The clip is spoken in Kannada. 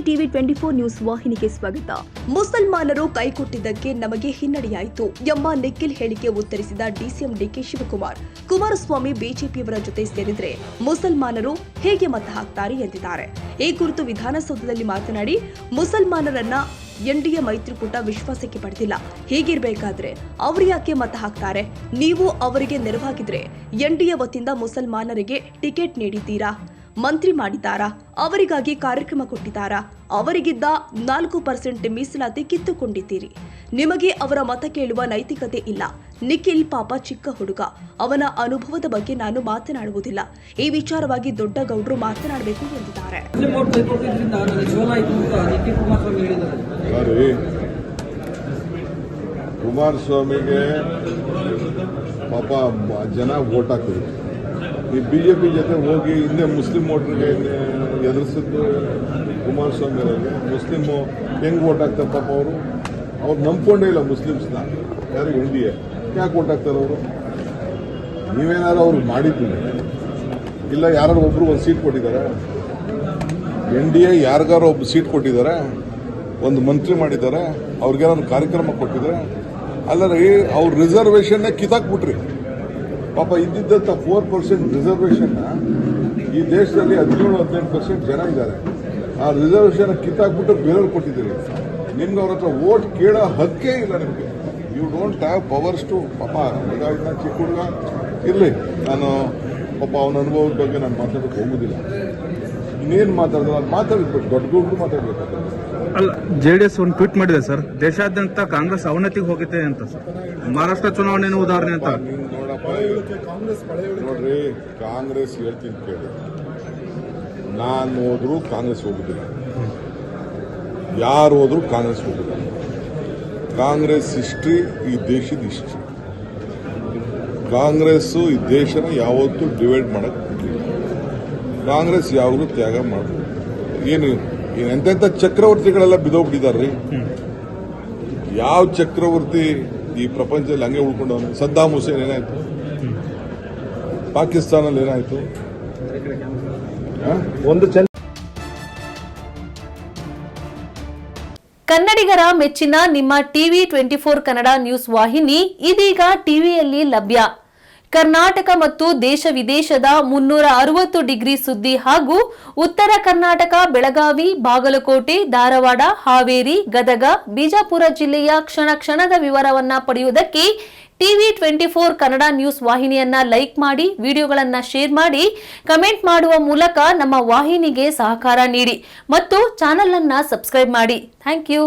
ಟಿವಿ 24 ನ್ಯೂಸ್ ವಾಹಿನಿಗೆ ಸ್ವಾಗತ. ಮುಸಲ್ಮಾನರು ಕೈಕೊಟ್ಟಿದ್ದಕ್ಕೆ ನಮಗೆ ಹಿನ್ನಡೆಯಾಯಿತು ಎಂಬ ನಿಖಿಲ್ ಹೇಳಿಕೆ ಉತ್ತರಿಸಿದ ಡಿಸಿಎಂ ಡಿಕೆ ಶಿವಕುಮಾರ್, ಕುಮಾರಸ್ವಾಮಿ ಬಿಜೆಪಿಯವರ ಜೊತೆ ಸೇರಿದ್ರೆ ಮುಸಲ್ಮಾನರು ಹೇಗೆ ಮತ ಹಾಕ್ತಾರೆ ಎಂದಿದ್ದಾರೆ. ಈ ಕುರಿತು ವಿಧಾನಸೌಧದಲ್ಲಿ ಮಾತನಾಡಿ, ಮುಸಲ್ಮಾನರನ್ನ ಎನ್ಡಿಎ ಮೈತ್ರಿಕೂಟ ವಿಶ್ವಾಸಕ್ಕೆ ಪಡೆದಿಲ್ಲ. ಹೀಗಿರಬೇಕಾದ್ರೆ ಅವರು ಯಾಕೆ ಮತ ಹಾಕ್ತಾರೆ? ನೀವು ಅವರಿಗೆ ನೆರವಾಗಿದ್ರೆ ಎನ್ಡಿಎ ವತಿಯಿಂದ ಮುಸಲ್ಮಾನರಿಗೆ ಟಿಕೆಟ್ ನೀಡಿದ್ದೀರಾ? ಮಂತ್ರಿ ಮಾಡಿದ್ದಾರಾ? ಅವರಿಗಾಗಿ ಕಾರ್ಯಕ್ರಮ ಕೊಟ್ಟಿದ್ದಾರಾ? ಅವರಿಗಿದ್ದ 4% ಮೀಸಲಾತಿ ಕಿತ್ತುಕೊಂಡಿದ್ದೀರಿ. ನಿಮಗೆ ಅವರ ಮತ ಕೇಳುವ ನೈತಿಕತೆ ಇಲ್ಲ. ನಿಖಿಲ್ ಪಾಪ ಚಿಕ್ಕ ಹುಡುಗ, ಅವನ ಅನುಭವದ ಬಗ್ಗೆ ನಾನು ಮಾತನಾಡುವುದಿಲ್ಲ. ಈ ವಿಚಾರವಾಗಿ ದೊಡ್ಡ ಗೌಡ್ರು ಮಾತನಾಡಬೇಕು ಎಂದಿದ್ದಾರೆ. ಕುಮಾರಸ್ವಾಮಿಗೆ ಪಾಪ ಜನ ವೋಟ್ ಹಾಕಿದ್ರು. ಈ ಬಿಜೆಪಿ ಜೊತೆ ಹೋಗಿ ಹಿಂದೆ ಮುಸ್ಲಿಂ ವೋಟ್ರಿಗೆ ಎದುರಿಸಿದ್ದು ಕುಮಾರಸ್ವಾಮಿ ಅವರಿಗೆ. ಮುಸ್ಲಿಮು ಹೆಂಗೆ ವೋಟ್ ಹಾಕ್ತಾರೆ ಪಾಪ ಅವ್ರು ನಂಬ್ಕೊಂಡೇ ಇಲ್ಲ ಮುಸ್ಲಿಮ್ಸ್ನ. ಯಾರು ಎನ್ಡಿಎ ಯಾಕೆ ವೋಟ್ ಹಾಕ್ತಾರೆ ಅವರು? ನೀವೇನಾದ್ರು ಅವ್ರಿಗೆ ಮಾಡಿದ್ದೀವಿ ಇಲ್ಲ, ಯಾರು ಒಬ್ರು ಒಂದು ಸೀಟ್ ಕೊಟ್ಟಿದ್ದಾರೆ? ಎನ್ಡಿಎ ಯಾರಿಗಾರು ಒಬ್ಬ ಸೀಟ್ ಕೊಟ್ಟಿದ್ದಾರೆ, ಒಂದು ಮಂತ್ರಿ ಮಾಡಿದ್ದಾರೆ, ಅವ್ರಿಗೇನಾದ್ರು ಕಾರ್ಯಕ್ರಮ ಕೊಟ್ಟಿದ್ದಾರೆ? ಅಲ್ಲರಿ, ಅವ್ರ ರಿಸರ್ವೇಷನ್ನೇ ಕಿತ್ತಾಕ್ಬಿಟ್ರಿ. ಪಾಪ ಇದ್ದಿದ್ದಂಥ 4% ರಿಸರ್ವೇಷನ್ನ ಈ ದೇಶದಲ್ಲಿ 17-18% ಜನ ಇದ್ದಾರೆ. ಆ ರಿಸರ್ವೇಷನ್ ಕಿತ್ತಾಕ್ಬಿಟ್ಟು ಬೇರೆಯವ್ರು ಕೊಟ್ಟಿದ್ದೀರಿ. ನಿಮ್ಗೆ ಅವ್ರ ಹತ್ರ ವೋಟ್ ಕೇಳೋ ಹಕ್ಕೇ ಇಲ್ಲ ನಿಮಗೆ. You don't have powers to. ಪಾಪ ಹುಡುಗ ಇನ್ನ ಚಿಕ್ಕ ಹುಡುಗ ಇರಲಿ, ನಾನು ಪಾಪ ಅವನ ಅನುಭವದ ಬಗ್ಗೆ ನಾನು ಮಾತಾಡೋಕೆ ಹೋಗೋದಿಲ್ಲ. ಇನ್ನೇನು ಮಾತಾಡಿದ್ರೆ ಅದು ಮಾತಾಡಬೇಕು, ದೊಡ್ಡ ಗುಡ್ಡು ಮಾತಾಡಬೇಕಾದ್ರೆ. ಅಲ್ಲ, ಜೆಡಿಎಸ್ ಒಂದು ಟ್ವೀಟ್ ಮಾಡಿದೆ ಸರ್, ದೇಶಾದ್ಯಂತ ಕಾಂಗ್ರೆಸ್ ಅವನತಿಗೆ ಹೋಗಿದೆ ಅಂತ ಸರ್. ಮಹಾರಾಷ್ಟ್ರ ಚುನಾವಣೆ ಉದಾಹರಣೆ ಅಂತ. ನೋಡ್ರಿ, ಕಾಂಗ್ರೆಸ್ ಹೇಳ್ತೀನಿ ಕೇಳಿ, ನಾನು ಹೋದ್ರು ಕಾಂಗ್ರೆಸ್ ಹೋಗುದಿಲ್ಲ, ಯಾರು ಹೋದ್ರು ಕಾಂಗ್ರೆಸ್ ಹೋಗುದಿಲ್ಲ. ಕಾಂಗ್ರೆಸ್ ಹಿಸ್ಟ್ರಿ ಈ ದೇಶದ ಹಿಸ್ಟ್ರಿ. ಕಾಂಗ್ರೆಸ್ಸು ಈ ದೇಶನ ಯಾವತ್ತೂ ಡಿವೈಡ್ ಮಾಡಕ್ ಬಿಟ್ಟಿಲ್ಲ. ಕಾಂಗ್ರೆಸ್ ಯಾವಾಗಲೂ ತ್ಯಾಗ ಮಾಡಬಹುದು. ಏನು ಎಂತೆಂಥ ಚಕ್ರವರ್ತಿಗಳೆಲ್ಲ ಬಿದ್ದೋಗ್ಬಿಟ್ಟಿದಾರ್ರಿ. ಯಾವ ಚಕ್ರವರ್ತಿ ಈ ಪ್ರಪಂಚದಲ್ಲಿ ಹಂಗೆ ಉಳ್ಕೊಂಡವನು? ಸದ್ದಾಂ ಹುಸೇನ್ ಏನಾಯ್ತು? ಪಾಕಿಸ್ತಾನಲ್ಲಿ ಏನಾಯ್ತು? ಕನ್ನಡಿಗರ ಮೆಚ್ಚಿನ ನಿಮ್ಮ ಟಿವಿ 24 ಕನ್ನಡ ನ್ಯೂಸ್ ವಾಹಿನಿ ಇದೀಗ ಟಿವಿಯಲ್ಲಿ ಲಭ್ಯ. ಕರ್ನಾಟಕ ಮತ್ತು ದೇಶ ವಿದೇಶದ 360 ಡಿಗ್ರಿ ಸುದ್ದಿ ಹಾಗೂ ಉತ್ತರ ಕರ್ನಾಟಕ, ಬೆಳಗಾವಿ, ಬಾಗಲಕೋಟೆ, ಧಾರವಾಡ, ಹಾವೇರಿ, ಗದಗ, ಬಿಜಾಪುರ ಜಿಲ್ಲೆಯ ಕ್ಷಣ ಕ್ಷಣದ ವಿವರವನ್ನ ಪಡೆಯುವುದಕ್ಕೆ ಟಿವಿ 24 ಕನ್ನಡ ನ್ಯೂಸ್ ವಾಹಿನಿಯನ್ನ ಲೈಕ್ ಮಾಡಿ, ವಿಡಿಯೋಗಳನ್ನ ಶೇರ್ ಮಾಡಿ, ಕಮೆಂಟ್ ಮಾಡುವ ಮೂಲಕ ನಮ್ಮ ವಾಹಿನಿಗೆ ಸಹಕಾರ ನೀಡಿ ಮತ್ತು ಚಾನೆಲ್ ಅನ್ನ ಸಬ್ಸ್ಕ್ರೈಬ್ ಮಾಡಿ. Thank you.